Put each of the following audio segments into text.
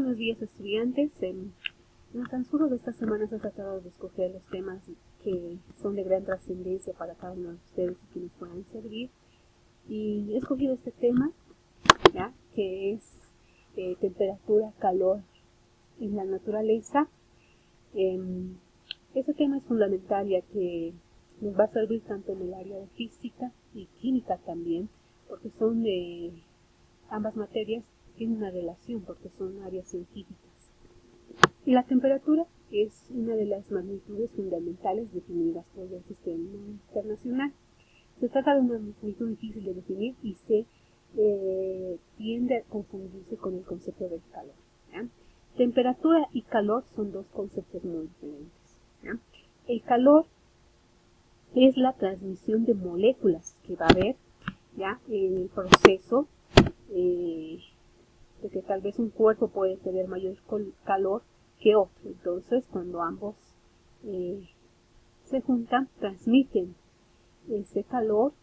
buenos días, estudiantes. En el transcurso de estas semanas he tratado de escoger los temas que son de gran trascendencia para cada uno de ustedes y que nos puedan servir. Y he escogido este tema, ¿ya?, que es temperatura, calor en la naturaleza. Este tema es fundamental ya que nos va a servir tanto en el área de física y química también, porque son de ambas materias tienen una relación porque son áreas científicas. Y la temperatura es una de las magnitudes fundamentales definidas por el sistema internacional. Se trata de una magnitud difícil de definir y se tiende a confundirse con el concepto del calor, ¿ya? Temperatura y calor son dos conceptos muy diferentes, ¿ya? El calor es la transmisión de moléculas que va a haber, ¿ya?, en el proceso de que tal vez un cuerpo puede tener mayor calor que otro. Entonces, cuando ambos se juntan, transmiten ese calor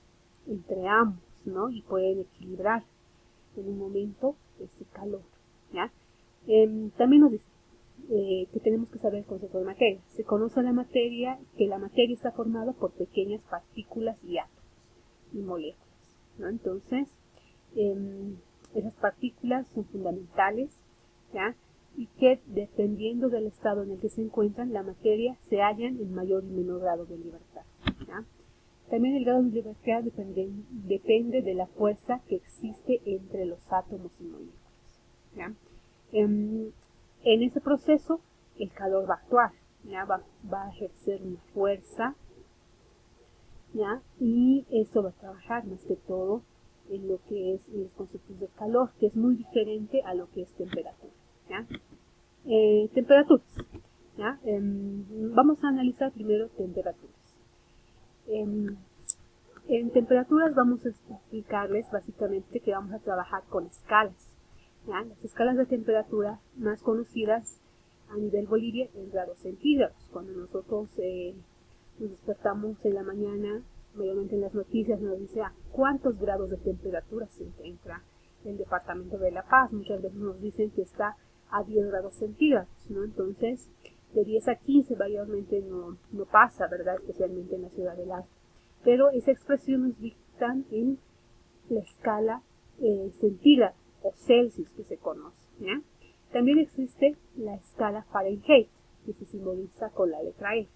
entre ambos, ¿no? Y pueden equilibrar en un momento ese calor, ¿ya? También nos dice que tenemos que saber el concepto de materia. Se conoce la materia, que la materia está formada por pequeñas partículas y átomos y moléculas, ¿no? Entonces, esas partículas son fundamentales, ¿ya?, y que dependiendo del estado en el que se encuentran, la materia se hallan en mayor y menor grado de libertad, ¿ya? También el grado de libertad depende de la fuerza que existe entre los átomos y moléculas, ¿ya? En ese proceso, el calor va a actuar, ¿ya? Va a ejercer una fuerza, ¿ya? Y eso va a trabajar más que todo en lo que es los conceptos de calor, que es muy diferente a lo que es temperatura, ¿ya? Temperaturas, ¿ya? Vamos a analizar primero temperaturas. En temperaturas vamos a explicarles básicamente que vamos a trabajar con escalas, ¿ya? Las escalas de temperatura más conocidas a nivel Bolivia en grados centígrados. Cuando nosotros nos despertamos en la mañana, mayormente en las noticias nos dice cuántos grados de temperatura se encuentra en el departamento de La Paz. Muchas veces nos dicen que está a 10 grados centígrados, ¿no? Entonces, de 10 a 15 mayormente no pasa, ¿verdad? Especialmente en la ciudad del Alto. Pero esa expresión nos dictan en la escala centígrada o Celsius que se conoce, ¿ya? También existe la escala Fahrenheit, que se simboliza con la letra F,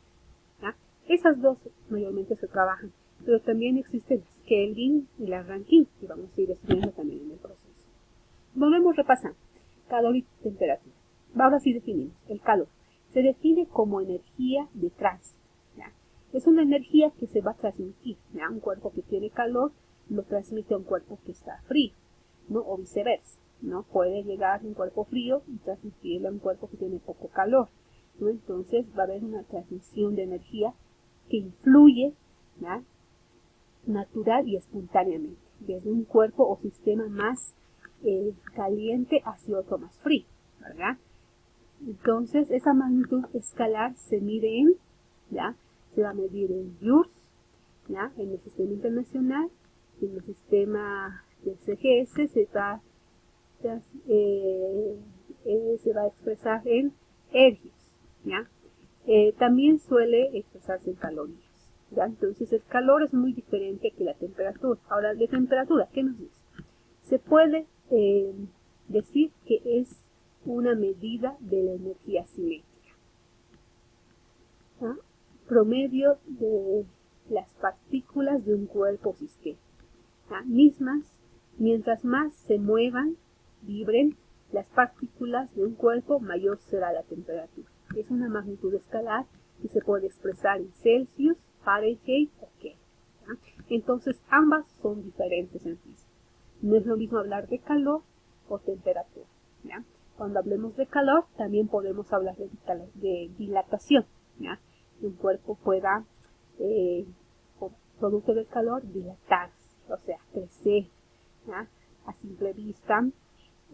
¿ya? Esas dos mayormente se trabajan, pero también existen las Kelvin y las Rankine, que vamos a ir estudiando también en el proceso. Volvemos repasando. Calor y temperatura. Ahora sí definimos. El calor se define como energía de tránsito, ¿ya? Es una energía que se va a transmitir, ¿ya? Un cuerpo que tiene calor lo transmite a un cuerpo que está frío, ¿no? O viceversa, ¿no? Puede llegar un cuerpo frío y transmitirlo a un cuerpo que tiene poco calor, ¿no? Entonces va a haber una transmisión de energía que influye, ¿ya?, natural y espontáneamente, desde un cuerpo o sistema más caliente hacia otro más frío, ¿verdad? Entonces, esa magnitud escalar se mide en, ¿ya?, se va a medir en joules, ¿ya?, en el sistema internacional, en el sistema del CGS se va a expresar en ergios, ¿ya? También suele expresarse en calorías, ¿ya? Entonces el calor es muy diferente que la temperatura. Ahora, de temperatura, ¿qué nos dice? Se puede decir que es una medida de la energía cinética, ¿ya?, promedio de las partículas de un cuerpo o sistema, ¿ya?, mismas, mientras más se muevan, vibren las partículas de un cuerpo, mayor será la temperatura. Es una magnitud escalar que se puede expresar en Celsius, Fahrenheit o Kelvin, ¿ya? Entonces ambas son diferentes en física. No es lo mismo hablar de calor o temperatura, ¿ya? Cuando hablemos de calor también podemos hablar de dilatación, ¿ya? Que un cuerpo pueda, producto del calor, dilatarse, o sea, crecer, ¿ya?, a simple vista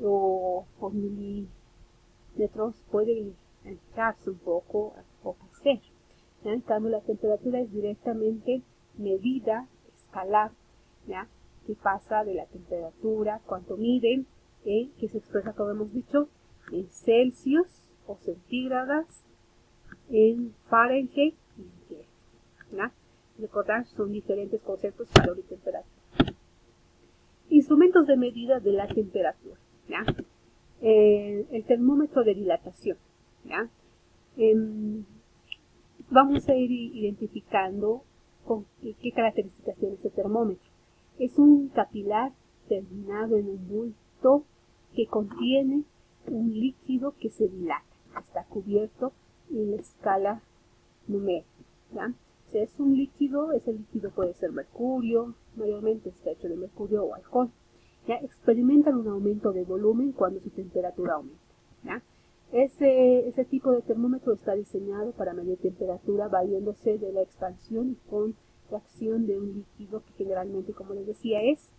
o por milímetros puede ancharse un poco o crecer, ¿ya? En cambio, la temperatura es directamente medida escalar, ¿ya?, que pasa de la temperatura, cuánto miden, que se expresa, como hemos dicho, en Celsius o centígradas, en Fahrenheit y en Kelvin, ¿ya? Recordar, son diferentes conceptos, calor y temperatura. Instrumentos de medida de la temperatura, ¿ya? El termómetro de dilatación, ¿ya? Vamos a ir identificando con qué características tiene este termómetro. Es un capilar terminado en un bulto que contiene un líquido que se dilata, está cubierto en la escala numérica, ¿ya? Si es un líquido, ese líquido puede ser mercurio, mayormente está hecho de mercurio o alcohol. ¿Ya? Experimentan un aumento de volumen cuando su temperatura aumenta, ¿ya? Ese tipo de termómetro está diseñado para medir temperatura valiéndose de la expansión y contracción de un líquido que generalmente, como les decía, es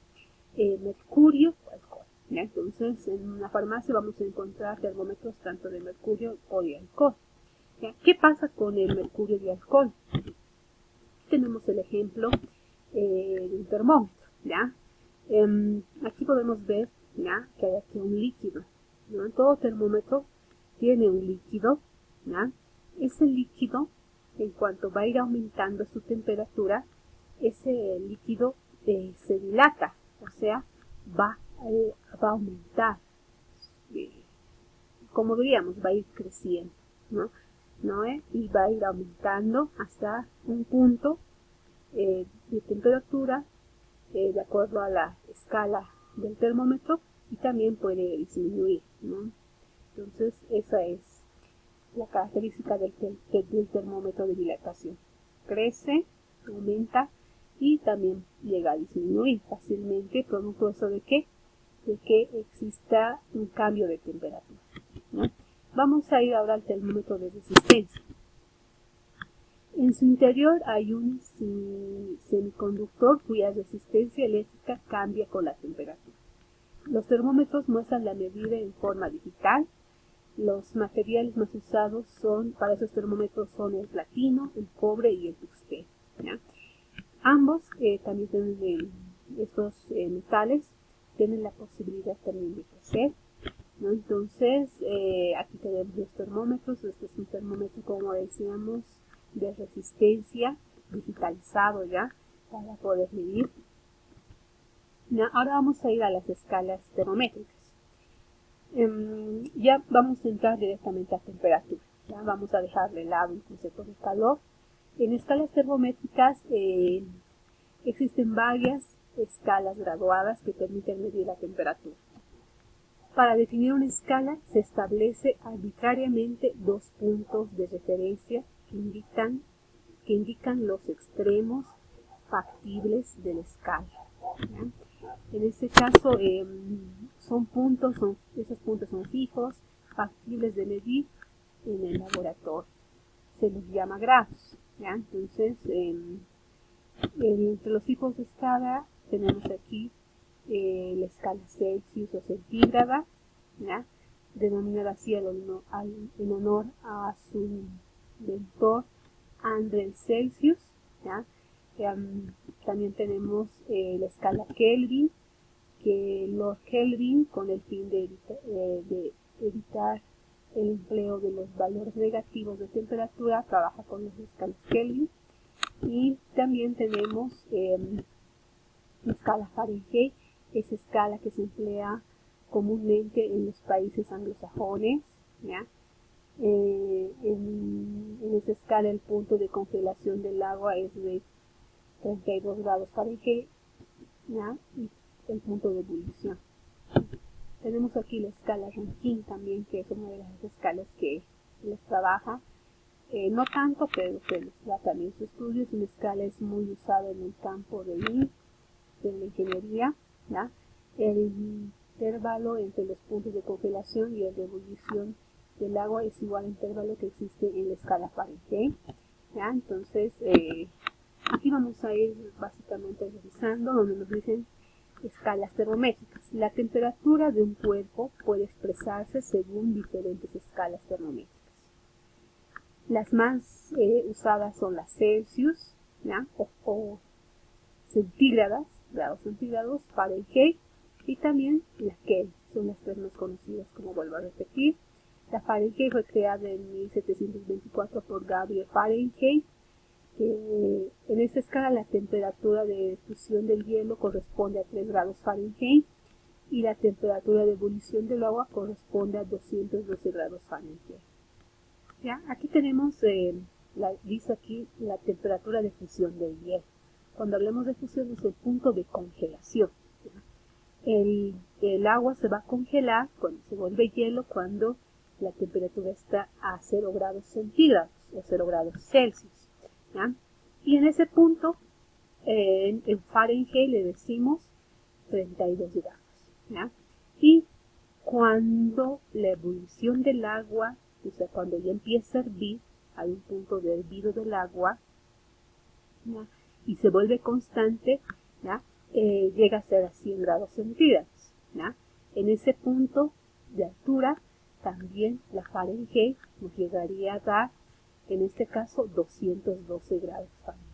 mercurio o alcohol, ¿ya? Entonces, en una farmacia vamos a encontrar termómetros tanto de mercurio o de alcohol, ¿ya? ¿Qué pasa con el mercurio y alcohol? Tenemos el ejemplo de un termómetro, ¿ya? Aquí podemos ver, ¿ya?, que hay aquí un líquido, ¿no? Todo termómetro tiene un líquido, ¿ya? Ese líquido, en cuanto va a ir aumentando su temperatura, ese líquido se dilata, o sea, va a aumentar, como diríamos, va a ir creciendo, ¿no? Y va a ir aumentando hasta un punto de temperatura de acuerdo a la escala del termómetro, y también puede disminuir, ¿no? Entonces, esa es la característica del termómetro de dilatación. Crece, aumenta y también llega a disminuir fácilmente, producto eso de que exista un cambio de temperatura, ¿no? Vamos a ir ahora al termómetro de resistencia. En su interior hay un semiconductor cuya resistencia eléctrica cambia con la temperatura. Los termómetros muestran la medida en forma digital. Los materiales más usados para esos termómetros son el platino, el cobre y el tungsteno, ¿ya? Ambos también tienen estos metales, tienen la posibilidad también de crecer, ¿no? Entonces, aquí tenemos los termómetros. Este es un termómetro, como decíamos, de resistencia, digitalizado ya, para poder medir. Ahora vamos a ir a las escalas termométricas. Ya vamos a entrar directamente a temperatura. ¿Ya? Vamos a dejar de lado el concepto de calor. En escalas termométricas existen varias escalas graduadas que permiten medir la temperatura. Para definir una escala se establece arbitrariamente dos puntos de referencia que indican los extremos factibles de la escala, ¿ya? En este caso, esos puntos son fijos, factibles de medir en el laboratorio. Se los llama grados, ¿ya? Entonces, entre los tipos de escala tenemos aquí la escala Celsius o centígrada, ¿ya?, denominada así en honor a su inventor André Celsius, ¿ya? También tenemos la escala Kelvin, que Lord Kelvin, con el fin de evitar el empleo de los valores negativos de temperatura, trabaja con las escalas Kelvin. Y también tenemos la escala Fahrenheit, esa escala que se emplea comúnmente en los países anglosajones, ¿ya? En esa escala el punto de congelación del agua es de 32 grados Fahrenheit, ¿ya?, y el punto de ebullición. Tenemos aquí la escala Rankine también, que es una de las escalas que les trabaja, no tanto, pero se les da también su estudio. Es una escala, es muy usada en el campo de la ingeniería, ¿ya? El intervalo entre los puntos de congelación y el de ebullición del agua es igual al intervalo que existe en la escala Fahrenheit, ¿ya? Entonces, aquí vamos a ir básicamente revisando donde nos dicen escalas termométricas. La temperatura de un cuerpo puede expresarse según diferentes escalas termométricas. Las más usadas son las Celsius, ¿ya?, o centígradas, grados centígrados, Fahrenheit, y también la Kelvin, son las tres más conocidas, como vuelvo a repetir. La Fahrenheit fue creada en 1724 por Gabriel Fahrenheit. En esta escala la temperatura de fusión del hielo corresponde a 3 grados Fahrenheit y la temperatura de ebullición del agua corresponde a 212 grados Fahrenheit. ¿Ya? Aquí tenemos, dice aquí, la temperatura de fusión del hielo. Cuando hablamos de fusión es el punto de congelación. El agua se va a congelar cuando se vuelve hielo, cuando la temperatura está a 0 grados centígrados o 0 grados Celsius. ¿Ya? Y en ese punto, en Fahrenheit le decimos 32 grados. ¿Ya? Y cuando la ebullición del agua, o sea, cuando ya empieza a hervir, hay un punto de hervido del agua, ¿ya? Y se vuelve constante, ¿ya? Llega a ser a 100 grados centígrados. ¿Ya? En ese punto de altura, también la Fahrenheit nos llegaría a dar, en este caso, 212 grados Fahrenheit.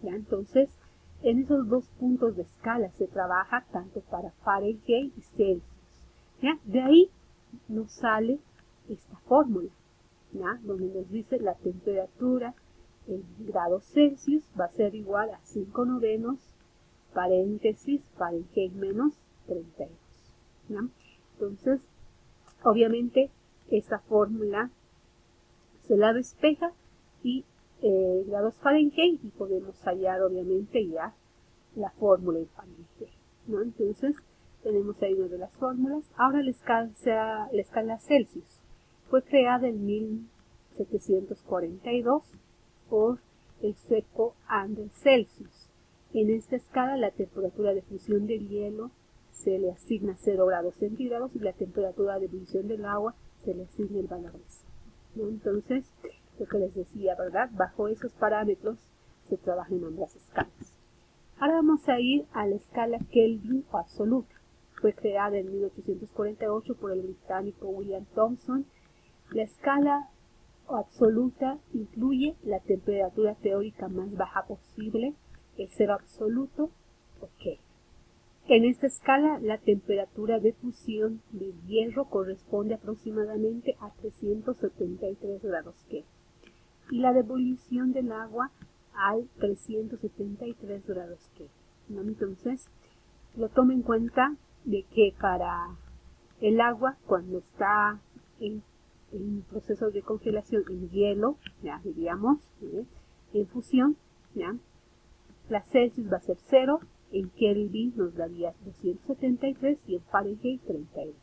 ¿Ya? Entonces, en esos dos puntos de escala se trabaja tanto para Fahrenheit y Celsius. ¿Ya? De ahí nos sale esta fórmula, ¿ya? Donde nos dice la temperatura en grados Celsius va a ser igual a 5/9, paréntesis, Fahrenheit menos 32. ¿Ya? Entonces, obviamente, esta fórmula se la despeja y grados Fahrenheit, y podemos hallar obviamente ya la fórmula en Fahrenheit, ¿no? Entonces tenemos ahí una de las fórmulas. Ahora la escala Celsius fue creada en 1742 por el sueco Anders Celsius. En esta escala la temperatura de fusión del hielo se le asigna 0 grados centígrados y la temperatura de ebullición del agua se le asigna el valor de 100, ¿no? Entonces, lo que les decía, ¿verdad? Bajo esos parámetros se trabaja en ambas escalas. Ahora vamos a ir a la escala Kelvin o absoluta. Fue creada en 1848 por el británico William Thomson. La escala absoluta incluye la temperatura teórica más baja posible, el cero absoluto, ok. En esta escala, la temperatura de fusión del hierro corresponde aproximadamente a 373 grados Kelvin y la de ebullición del agua al 373 grados Kelvin, ¿no? Entonces, lo tomo en cuenta de que para el agua, cuando está en proceso de congelación en hielo, ya diríamos, en fusión, ¿ya? La Celsius va a ser 0, en Kelvin nos daría 273 y en Fahrenheit 32.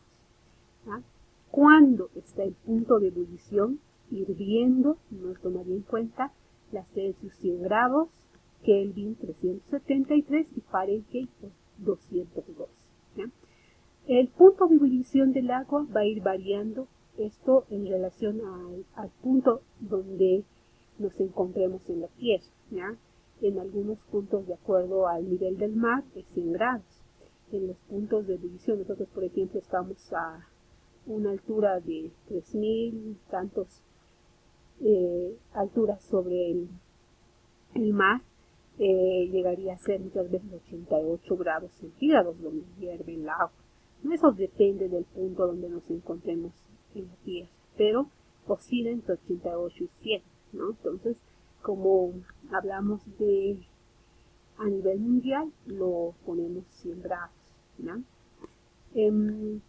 ¿Ya? Cuando está el punto de ebullición hirviendo, nos tomaría en cuenta la Celsius 100 grados, Kelvin 373 y Fahrenheit 202. ¿Ya? El punto de ebullición del agua va a ir variando, esto en relación al punto donde nos encontremos en la Tierra, ¿ya? En algunos puntos, de acuerdo al nivel del mar, es 100 grados. En los puntos de ebullición, nosotros por ejemplo estamos a una altura de 3000 tantos alturas sobre el mar, llegaría a ser muchas veces 88 grados centígrados donde hierve el agua. Eso depende del punto donde nos encontremos en la Tierra, pero oscila entre 88 y 100, ¿no? Entonces, como hablamos a nivel mundial, lo ponemos 100 grados, ¿no? El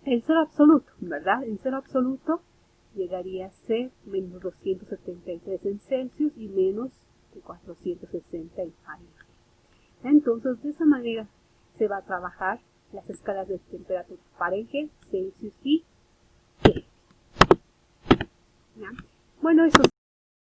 cero absoluto, ¿verdad? El cero absoluto llegaría a ser menos 273 en Celsius y menos 460 en Fahrenheit. Entonces, de esa manera se va a trabajar las escalas de temperatura Fahrenheit, Celsius y Kelvin. ¿Ya? Bueno, eso